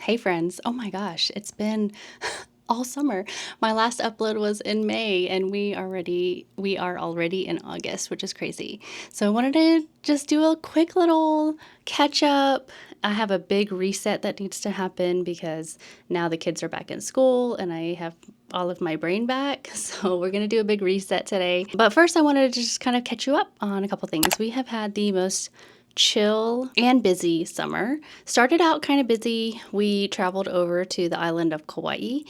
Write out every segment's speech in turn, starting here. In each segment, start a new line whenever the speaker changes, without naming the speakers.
Hey friends, oh my gosh, it's been all summer. My last upload was in May and we are already in August, which is crazy. So I wanted to just do a quick little catch up. I have a big reset that needs to happen because now the kids are back in school and I have all of my brain back. So we're going to do a big reset today. But first I wanted to just kind of catch you up on a couple things. We have had the most chill and busy summer. Started out kind of busy. We traveled over to the island of Kauai,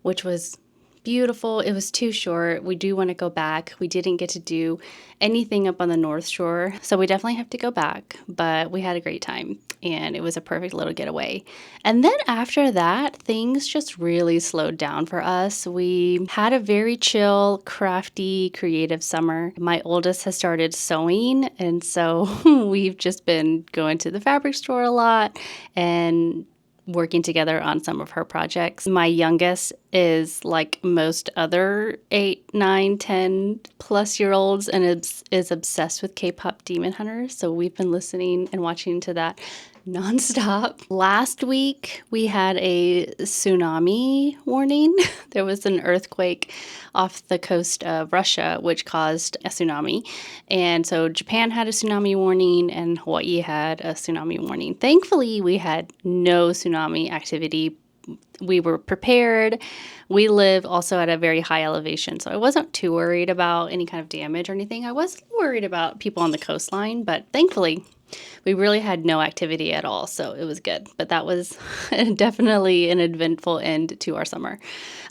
which was beautiful. It was too short. We do want to go back. We didn't get to do anything up on the North Shore, so we definitely have to go back, but we had a great time and it was a perfect little getaway. And then after that, things just really slowed down for us. We had a very chill, crafty, creative summer. My oldest has started sewing, and so we've just been going to the fabric store a lot and working together on some of her projects. My youngest is like most other 8, 9, 10 plus year olds and is obsessed with K-pop Demon Hunters. So we've been listening and watching to that nonstop. Last week we had a tsunami warning. There was an earthquake off the coast of Russia, which caused a tsunami. And so Japan had a tsunami warning and Hawaii had a tsunami warning. Thankfully, we had no tsunami activity. We were prepared. We live also at a very high elevation, so I wasn't too worried about any kind of damage or anything. I was worried about people on the coastline, but thankfully, we really had no activity at all, so it was good. But that was definitely an eventful end to our summer.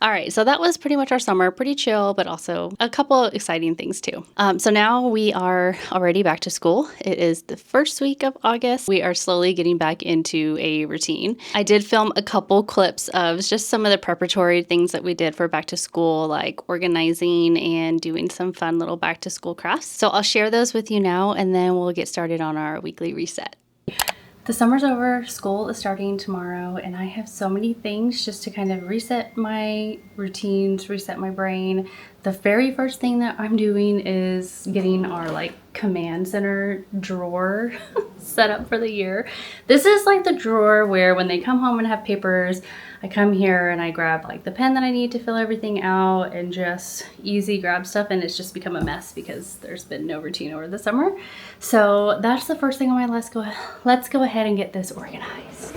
All right, so that was pretty much our summer. Pretty chill, but also a couple exciting things too. So now we are already back to school. It is the first week of August. We are slowly getting back into a routine. I did film a couple clips of just some of the preparatory things that we did for back to school, like organizing and doing some fun little back to school crafts. So I'll share those with you now, and then we'll get started on our weekly reset. The summer's over, school is starting tomorrow, and I have so many things just to kind of reset my routines, reset my brain. The very first thing that I'm doing is getting our command center drawer set up for the year. This is like the drawer where when they come home and have papers, I come here and I grab the pen that I need to fill everything out and just easy grab stuff, and it's just become a mess because there's been no routine over the summer. So that's the first thing on my list. Let's go ahead and get this organized.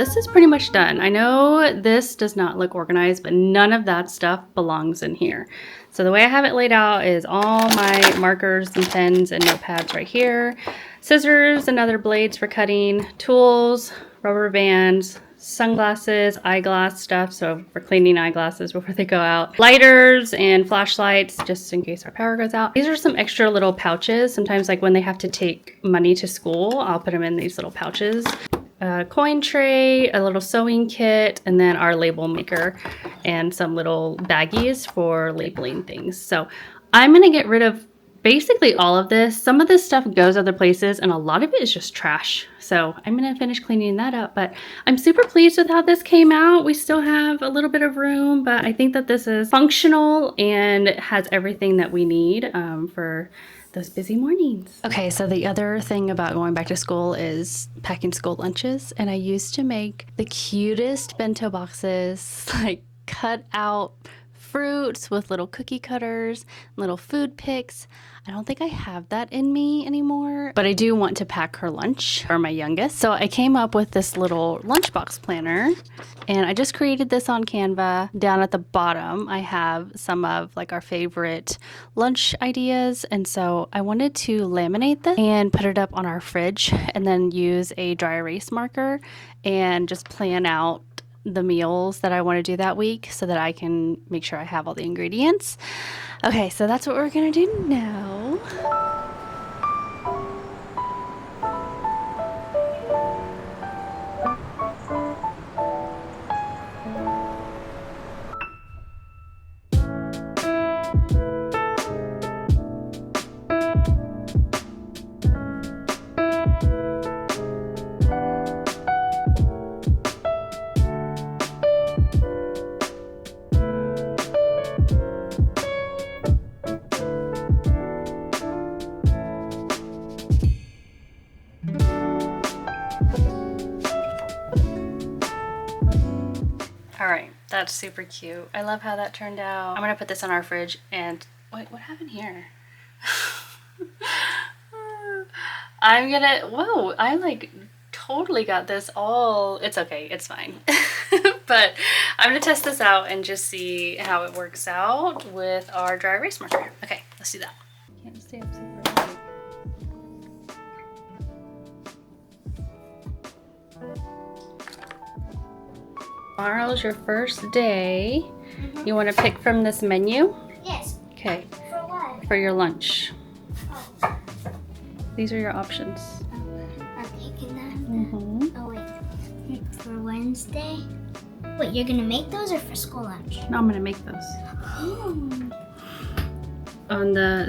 this is pretty much done. I know this does not look organized, but none of that stuff belongs in here. So the way I have it laid out is all my markers and pens and notepads right here, scissors and other blades for cutting, tools, rubber bands, sunglasses, eyeglass stuff, so for cleaning eyeglasses before they go out, lighters and flashlights just in case our power goes out. These are some extra little pouches. Sometimes like when they have to take money to school, I'll put them in these little pouches. A coin tray, a little sewing kit, and then our label maker and some little baggies for labeling things. So I'm gonna get rid of basically all of this. Some of this stuff goes other places and a lot of it is just trash. So I'm gonna finish cleaning that up, but I'm super pleased with how this came out. We still have a little bit of room, but I think that this is functional and has everything that we need for those busy mornings. Okay, so the other thing about going back to school is packing school lunches. And I used to make the cutest bento boxes, like cut out fruits with little cookie cutters, little food picks. I don't think I have that in me anymore, but I do want to pack her lunch for my youngest. So I came up with this little lunchbox planner and I just created this on Canva. Down at the bottom, I have some of like our favorite lunch ideas. And so I wanted to laminate this and put it up on our fridge and then use a dry erase marker and just plan out the meals that I want to do that week so that I can make sure I have all the ingredients. Okay, so that's what we're gonna do now. All right, that's super cute. I love how that turned out. I'm gonna put this on our fridge and wait, what happened here? Whoa, I like totally got this all, it's okay, it's fine. But I'm gonna test this out and just see how it works out with our dry erase marker. Okay, let's do that. Can't stay up super late. Tomorrow's your first day. Mm-hmm. You want to pick from this menu?
Yes.
Okay.
For what?
For your lunch.
Oh.
These are your options.
I'm taking them.
Mm-hmm.
Oh wait. For Wednesday? Wait, you're gonna make those or for school lunch?
No, I'm gonna make those.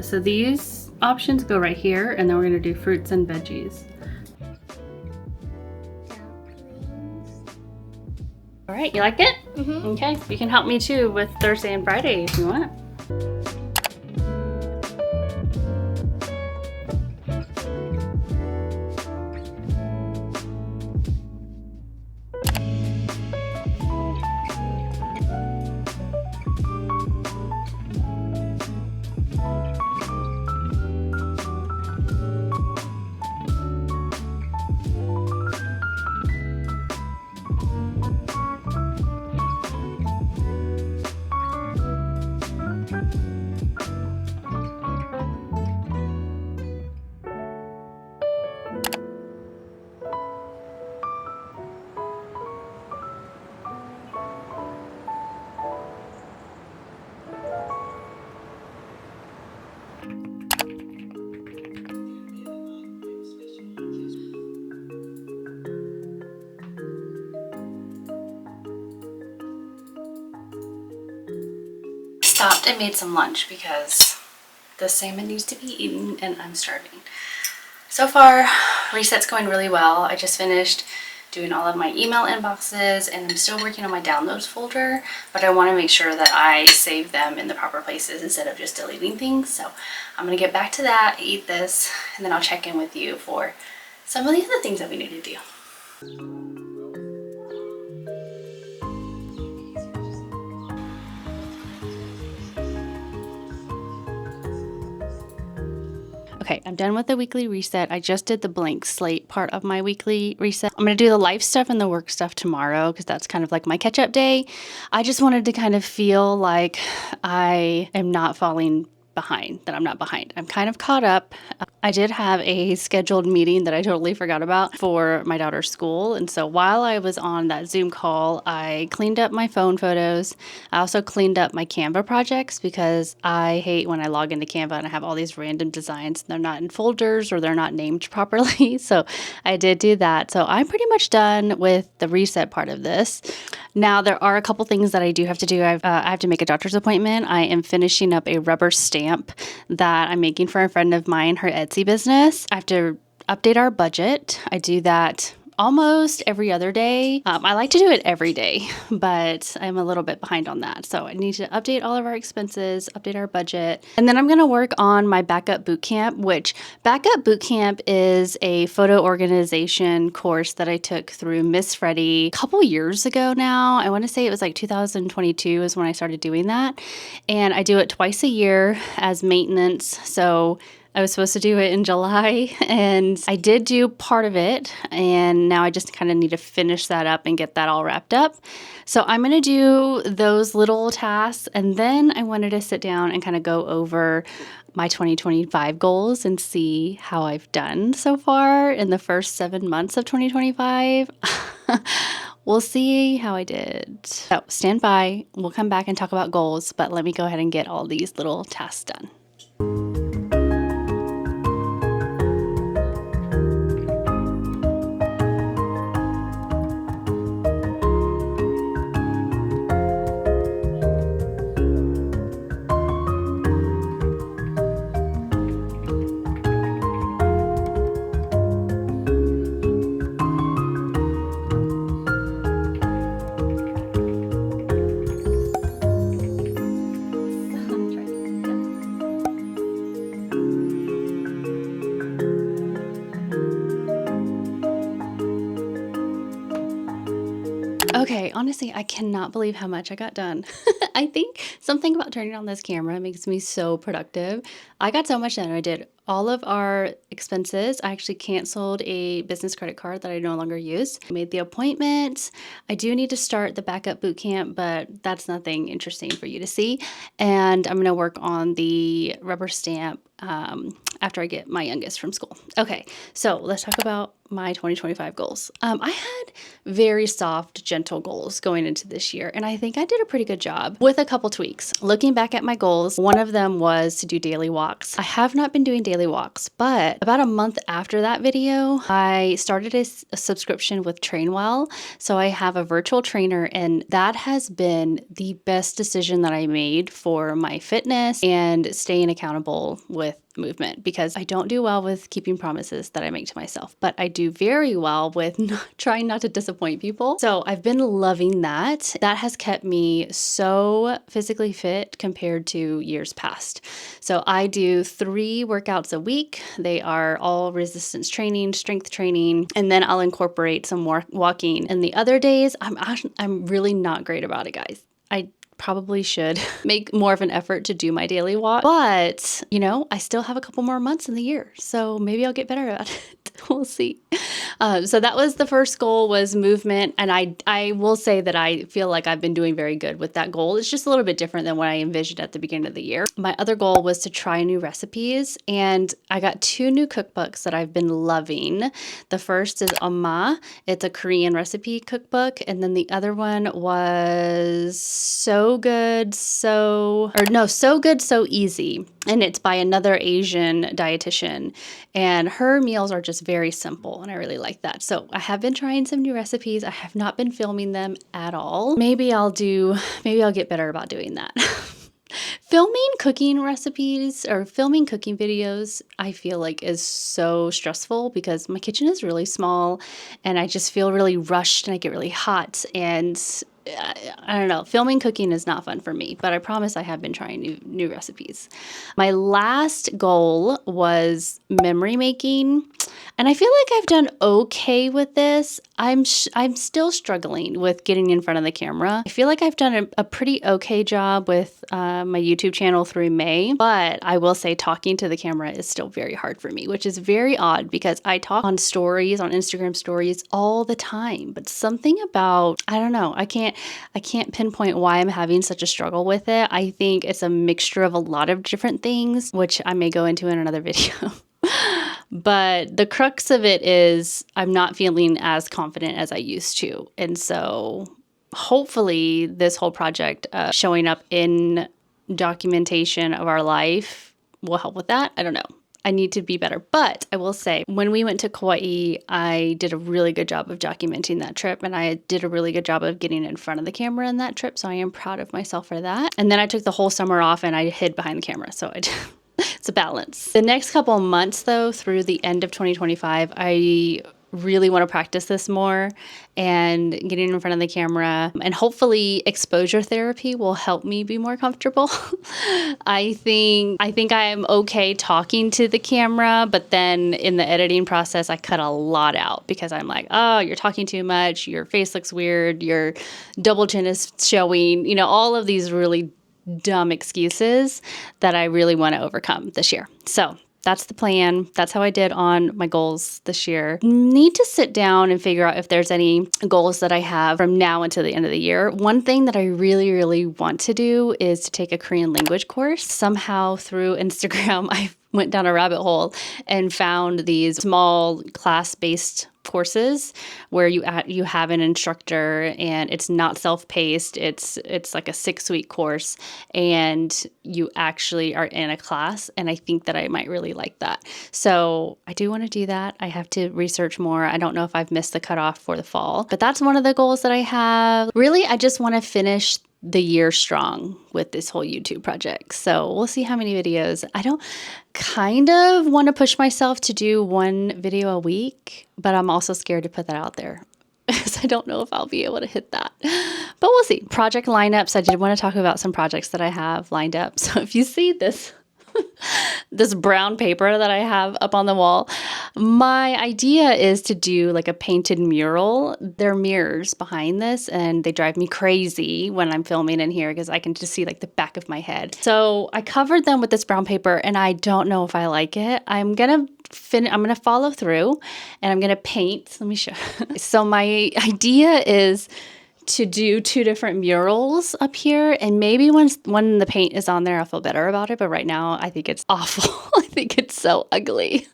So these options go right here, and then we're gonna do fruits and veggies. All right, you like it?
Mm-hmm.
Okay, you can help me too with Thursday and Friday if you want. Stopped and made some lunch because the salmon needs to be eaten and I'm starving. So far, reset's going really well. I just finished doing all of my email inboxes and I'm still working on my downloads folder, but I want to make sure that I save them in the proper places instead of just deleting things. So I'm going to get back to that, eat this, and then I'll check in with you for some of the other things that we need to do. Okay, I'm done with the weekly reset. I just did the blank slate part of my weekly reset. I'm going to do the life stuff and the work stuff tomorrow because that's kind of like my catch-up day. I just wanted to kind of feel like I am not falling behind, that I'm not behind. I'm kind of caught up. I did have a scheduled meeting that I totally forgot about for my daughter's school. And so while I was on that Zoom call, I cleaned up my phone photos. I also cleaned up my Canva projects because I hate when I log into Canva and I have all these random designs and they're not in folders or they're not named properly. So I did do that. So I'm pretty much done with the reset part of this. Now, there are a couple things that I do have to do. I have to make a doctor's appointment. I am finishing up a rubber stamp that I'm making for a friend of mine, her Etsy business. I have to update our budget. I do that almost every other day. I like to do it every day, but I'm a little bit behind on that. So I need to update all of our expenses, update our budget. And then I'm going to work on my backup bootcamp, which backup bootcamp is a photo organization course that I took through Miss Freddie a couple years ago now. I want to say it was like 2022 is when I started doing that. And I do it twice a year as maintenance. So I was supposed to do it in July and I did do part of it, and now I just kind of need to finish that up and get that all wrapped up. So I'm going to do those little tasks, and then I wanted to sit down and kind of go over my 2025 goals and see how I've done so far in the first 7 months of 2025. We'll see how I did. So stand by. We'll come back and talk about goals, but let me go ahead and get all these little tasks done. Okay, honestly, I cannot believe how much I got done. I think something about turning on this camera makes me so productive. I got so much done. I did all of our expenses. I actually canceled a business credit card that I no longer use. I made the appointment. I do need to start the backup boot camp, but that's nothing interesting for you to see. And I'm going to work on the rubber stamp after I get my youngest from school. Okay, so let's talk about my 2025 goals. I had very soft, gentle goals going into this year, and I think I did a pretty good job with a couple tweaks. Looking back at my goals, one of them was to do daily walks. I have not been doing daily walks, but about a month after that video, I started a subscription with Trainwell. So I have a virtual trainer, and that has been the best decision that I made for my fitness and staying accountable with movement, because I don't do well with keeping promises that I make to myself, but I do very well with trying not to disappoint people. So I've been loving that. That has kept me so physically fit compared to years past. So I do 3 workouts a week. They are all resistance training, strength training, and then I'll incorporate some more walking. And the other days, I'm really not great about it, guys. I probably should make more of an effort to do my daily walk, but you know, I still have a couple more months in the year, so maybe I'll get better at it. We'll see. So that was the first goal, was movement, and I will say that I feel like I've been doing very good with that goal. It's just a little bit different than what I envisioned at the beginning of the year. My other goal was to try new recipes, and I got 2 new cookbooks that I've been loving. The first is Amma. It's a Korean recipe cookbook, and then the other one was So Good, So Easy, and it's by another Asian dietitian, and her meals are just very simple, and I really like that. So I have been trying some new recipes. I have not been filming them at all. Maybe I'll get better about doing that. Filming cooking recipes or filming cooking videos, I feel like is so stressful because my kitchen is really small and I just feel really rushed and I get really hot, and I don't know, filming cooking is not fun for me, but I promise I have been trying new recipes. My last goal was memory making. And I feel like I've done okay with this. I'm still struggling with getting in front of the camera. I feel like I've done a pretty okay job with my YouTube channel through May, but I will say talking to the camera is still very hard for me, which is very odd because I talk on stories, on Instagram stories all the time, but something about, I don't know, I can't pinpoint why I'm having such a struggle with it. I think it's a mixture of a lot of different things, which I may go into in another video. But the crux of it is I'm not feeling as confident as I used to. And so hopefully this whole project showing up in documentation of our life will help with that. I don't know. I need to be better. But I will say, when we went to Kauai, I did a really good job of documenting that trip, and I did a really good job of getting in front of the camera in that trip. So I am proud of myself for that. And then I took the whole summer off and I hid behind the camera. So it's a balance. The next couple of months, though, through the end of 2025, I really want to practice this more and getting in front of the camera, and hopefully exposure therapy will help me be more comfortable. I think I'm okay talking to the camera, but then in the editing process I cut a lot out because I'm like, oh, you're talking too much, your face looks weird, your double chin is showing, you know, all of these really dumb excuses that I really want to overcome this year. So that's the plan. That's how I did on my goals this year. Need to sit down and figure out if there's any goals that I have from now until the end of the year. One thing that I really, really want to do is to take a Korean language course. Somehow through Instagram, I went down a rabbit hole and found these small class-based courses where you have an instructor and it's not self-paced. It's like a 6-week course and you actually are in a class, and I think that I might really like that. So I do want to do that. I have to research more. I don't know if I've missed the cutoff for the fall, but that's one of the goals that I have. Really, I just want to finish the year strong with this whole YouTube project. So we'll see how many videos. I don't kind of want to push myself to do 1 video a week, but I'm also scared to put that out there because I don't know if I'll be able to hit that. But we'll see. Project lineups. I did want to talk about some projects that I have lined up. So if you see this this brown paper that I have up on the wall, my idea is to do like a painted mural. There are mirrors behind this and they drive me crazy when I'm filming in here because I can just see like the back of my head. So I covered them with this brown paper and I don't know if I like it. I'm gonna follow through and I'm gonna paint. Let me show. So my idea is to do 2 different murals up here, and maybe when the paint is on there I'll feel better about it, but right now I think it's awful. I think it's so ugly.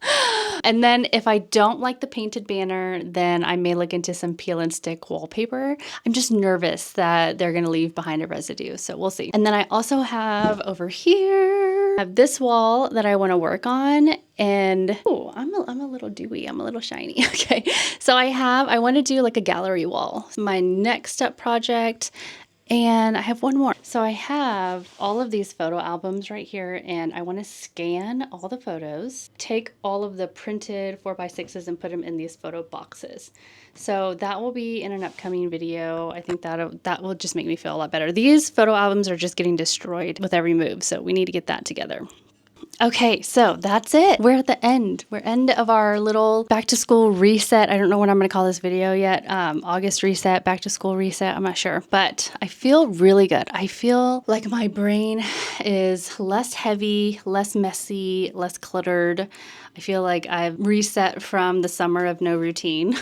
And then if I don't like the painted banner, then I may look into some peel and stick wallpaper. I'm just nervous that they're gonna leave behind a residue, so we'll see. And then I also have over here, I have this wall that I want to work on, and oh, I'm a little dewy, I'm a little shiny. Okay, so I want to do like a gallery wall. My next up project, and I have one more. So I have all of these photo albums right here, and I want to scan all the photos, take all of the printed 4x6s and put them in these photo boxes. So that will be in an upcoming video. I think that will just make me feel a lot better. These photo albums are just getting destroyed with every move, so we need to get that together. Okay, so that's it. We're at the end. We're end of our little back to school reset. I don't know what I'm going to call this video yet. August reset, back to school reset. I'm not sure, but I feel really good. I feel like my brain is less heavy, less messy, less cluttered. I feel like I've reset from the summer of no routine.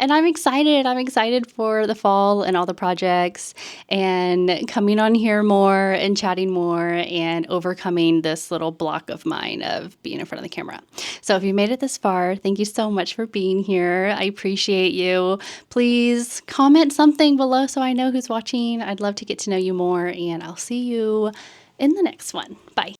And I'm excited. I'm excited for the fall and all the projects and coming on here more and chatting more and overcoming this little block of mine of being in front of the camera. So if you made it this far, thank you so much for being here. I appreciate you. Please comment something below so I know who's watching. I'd love to get to know you more, and I'll see you in the next one. Bye.